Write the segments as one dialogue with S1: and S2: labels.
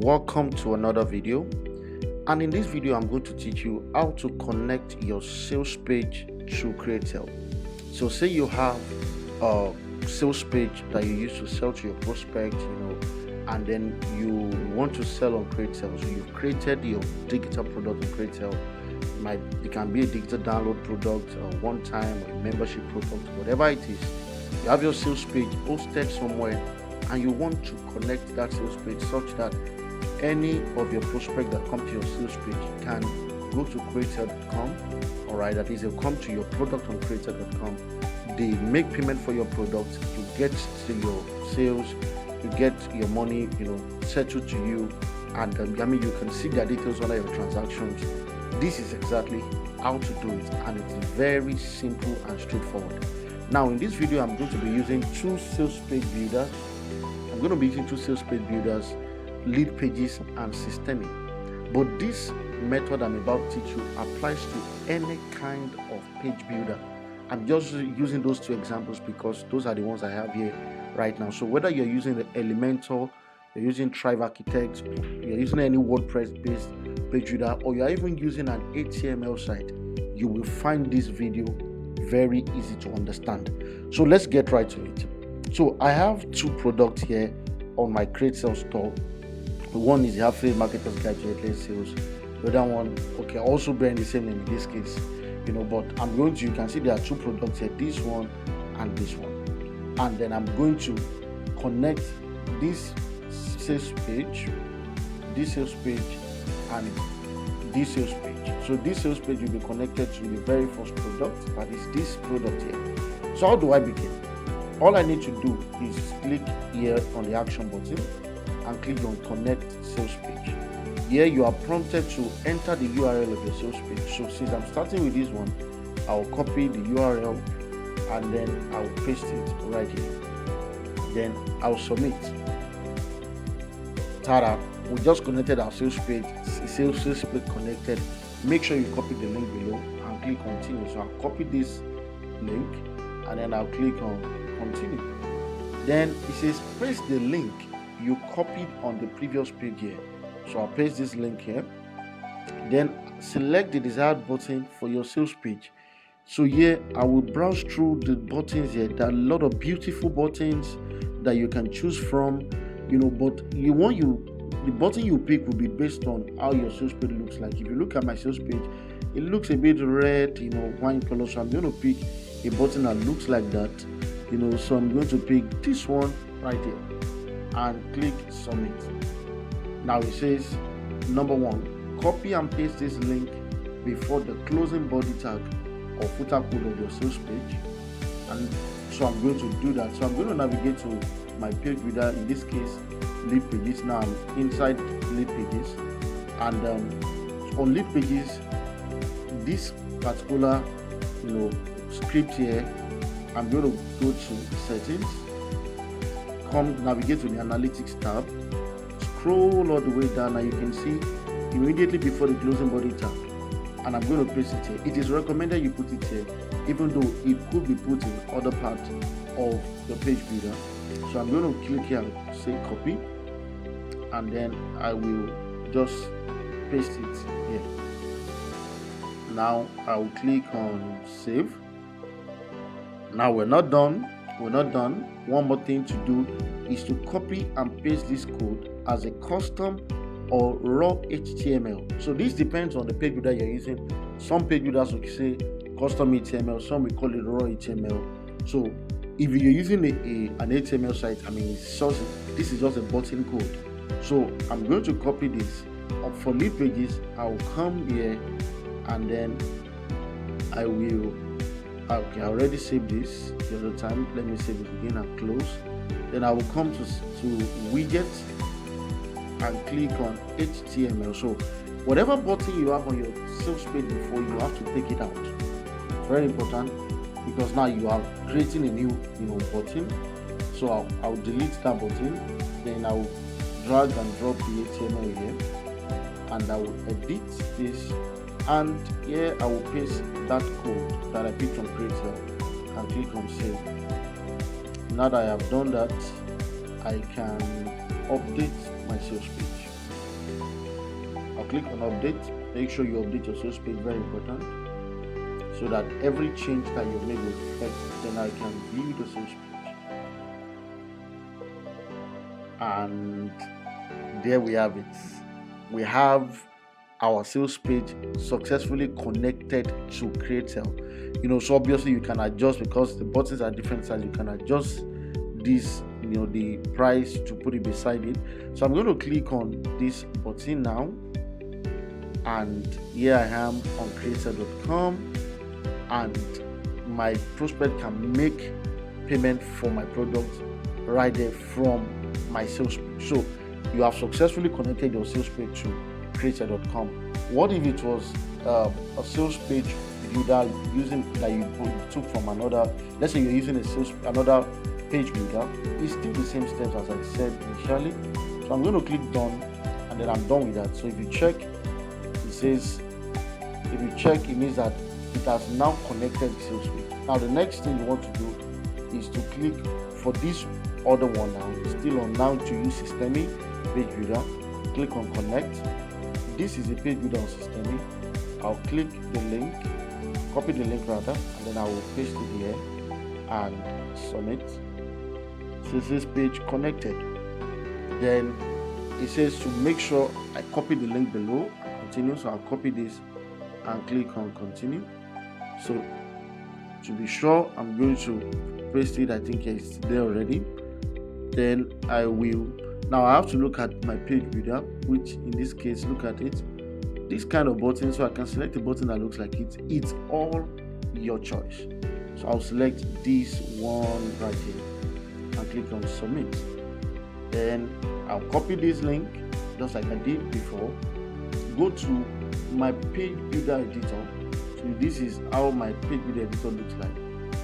S1: Welcome to another video, and in this video I'm going to teach you how to connect your sales page through KreateSell. So say you have a sales page that you use to sell to your prospect, and then you want to sell on KreateSell. So you've created your digital product on KreateSell. It can be a digital download product, or one time, or a membership product, whatever it is. You have your sales page hosted somewhere, and you want to connect that sales page such that any of your prospects that come to your sales page can go to KreateSell.com. Alright, that is, they'll come to your product on KreateSell.com. They make payment for your product, you get to your sales, you get your money, settled to you, and you can see their details under your transactions. This is exactly how to do it, and it's very simple and straightforward. Now, in this video, I'm going to be using two sales page builders. Leadpages and Systeme. But this method I'm about to teach you applies to any kind of page builder. I'm just using those two examples because those are the ones I have here right now. So whether you're using the Elementor, you're using Thrive Architect, you're using any WordPress based page builder, or you're even using an HTML site, you will find this video very easy to understand. So let's get right to it. So I have two products here on my KreateSell store. One is the Affiliate Marketer's Guide to Headless Sales. The other one, also bearing the same name in this case, but you can see there are two products here, this one and this one. And then I'm going to connect this sales page, and this sales page. So this sales page will be connected to the very first product, that is this product here. So how do I begin? All I need to do is click here on the action button and click on connect sales page. Here you are prompted to enter the URL of your sales page. So since I'm starting with this one, I'll copy the URL and then I'll paste it right here. Then I'll submit. Tada! We just connected our sales page. Sales page connected. Make sure you copy the link below and click continue. So I'll copy this link and then I'll click on continue. Then it says paste the link you copied on the previous page here. So I'll paste this link here. Then select the desired button for your sales page. So here I will browse through the buttons here. There are a lot of beautiful buttons that you can choose from, but the button you pick will be based on how your sales page looks like. If you look at my sales page, it looks a bit red, wine color. So I'm going to pick a button that looks like that. So I'm going to pick this one right here and click submit. Now it says, number one, copy and paste this link before the closing body tag or footer code of your sales page. And so I'm going to do that. So I'm going to navigate to my page builder, in this case Leadpages. Now I'm inside Leadpages, and on Leadpages, this particular script here, I'm going to go to settings, navigate to the analytics tab, scroll all the way down, and you can see immediately before the closing body tag, and I'm going to paste it here. It is recommended you put it here, even though it could be put in other parts of the page builder. So I'm going to click here and say copy, and then I will just paste it here. Now I will click on save. Now we're not done. One more thing to do is to copy and paste this code as a custom or raw HTML. So this depends on the page builder you're using. Some page builders will say custom HTML, some will call it raw HTML. So if you're using an HTML site, this is just a button code. So I'm going to copy this. For Leadpages, I'll come here and then I already saved this the other time. Let me save it again and close. Then I will come to widgets and click on HTML. So whatever button you have on your sales page before, you have to take it out. It's very important because now you are creating a new button. So I'll delete that button. Then I'll drag and drop the HTML here, and I will edit this, and here I will paste that code that I picked from KreateSell and click on save. Now that I have done that, I can update my sales page. click on update. Make sure you update your sales page, very important, so that every change that you make will reflect. Then I can view the sales page, and there we have it. We have our sales page successfully connected to KreateSell. So obviously you can adjust, because the buttons are different size. You can adjust this, the price to put it beside it. So I'm going to click on this button now, and here I am on KreateSell.com, and my prospect can make payment for my product right there from my sales page. So you have successfully connected your sales page to KreateSell.com. What if it was a sales page builder that you took from another? Let's say you're using another page builder. It's still the same steps as I said initially. So I'm going to click done, and then I'm done with that. So if you check, it means that it has now connected the sales page. Now the next thing you want to do is to click for this other one now. Still on now to use Systeme page builder. Click on connect. This is a page builder on Systeme. I'll click the link, copy the link rather, and then I will paste it here and submit. So this page connected. Then it says to make sure I copy the link below and continue. So I'll copy this and click on continue. So to be sure, I'm going to paste it. I think it's there already. Then now I have to look at my page builder, which in this case, look at it, this kind of button. So I can select a button that looks like it. It's all your choice. So I'll select this one right here and click on submit. Then I'll copy this link just like I did before. Go to my page builder editor. So this is how my page builder editor looks like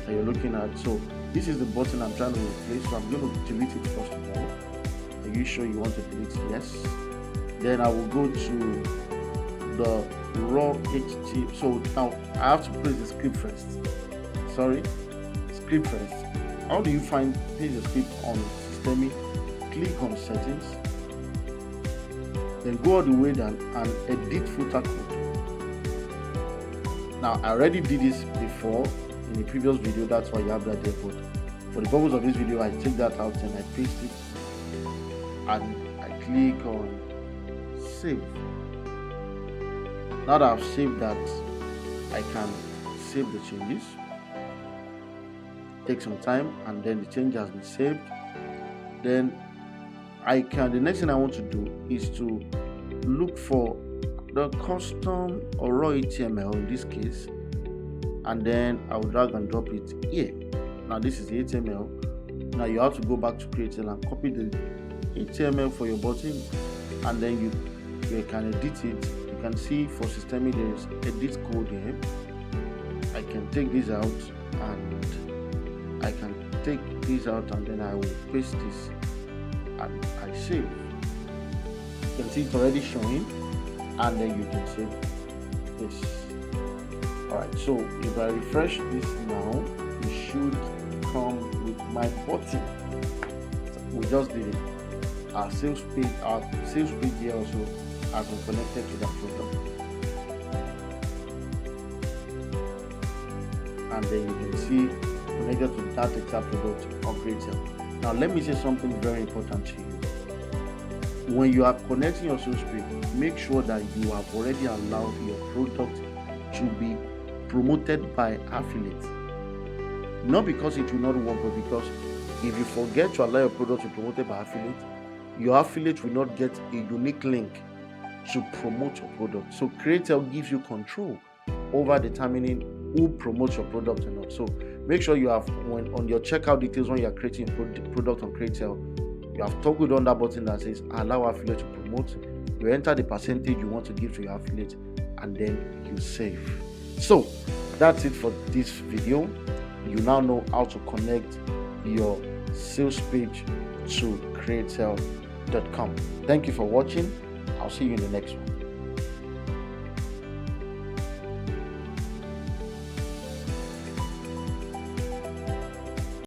S1: that you're looking at. So this is the button I'm trying to replace. So I'm going to delete it first of all. Are you sure you want to delete? Yes. Then I will go to the raw HTML. So now I have to place the script first. Script first. How do you find page the script on Systeme? Click on settings. Then go all the way down and edit footer code. Now I already did this before in the previous video. That's why you have that there. But for the purpose of this video, I take that out and I paste it. And I click on save. Now that I've saved that, I can save the changes. Take some time, and then the change has been saved. Then the next thing I want to do is to look for the custom or raw HTML in this case, and then I will drag and drop it here. Now this is the HTML. Now you have to go back to KreateSell and copy the HTML for your button, and then you can edit it. You can see for Systeme there is edit code here. I can take this out, and I can take this out, and then I will paste this and I save. You can see it's already showing, and then you can save this. Alright, so if I refresh this now, it should come with my button. We just did it. Our sales page here also has been connected to that product. And then you can see connected to that exact product on KreateSell. Now let me say something very important to you. When you are connecting your sales page, make sure that you have already allowed your product to be promoted by affiliates. Not because it will not work, but because if you forget to allow your product to be promoted by affiliates, your affiliate will not get a unique link to promote your product. So KreateSell gives you control over determining who promotes your product or not. So make sure you have, when on your checkout details, when you are creating a product on KreateSell, you have toggled on that button that says allow affiliate to promote. You enter the percentage you want to give to your affiliate, and then you save. So that's it for this video. You now know how to connect your sales page to KreateSell.com. Thank you for watching. I'll see you in the next one.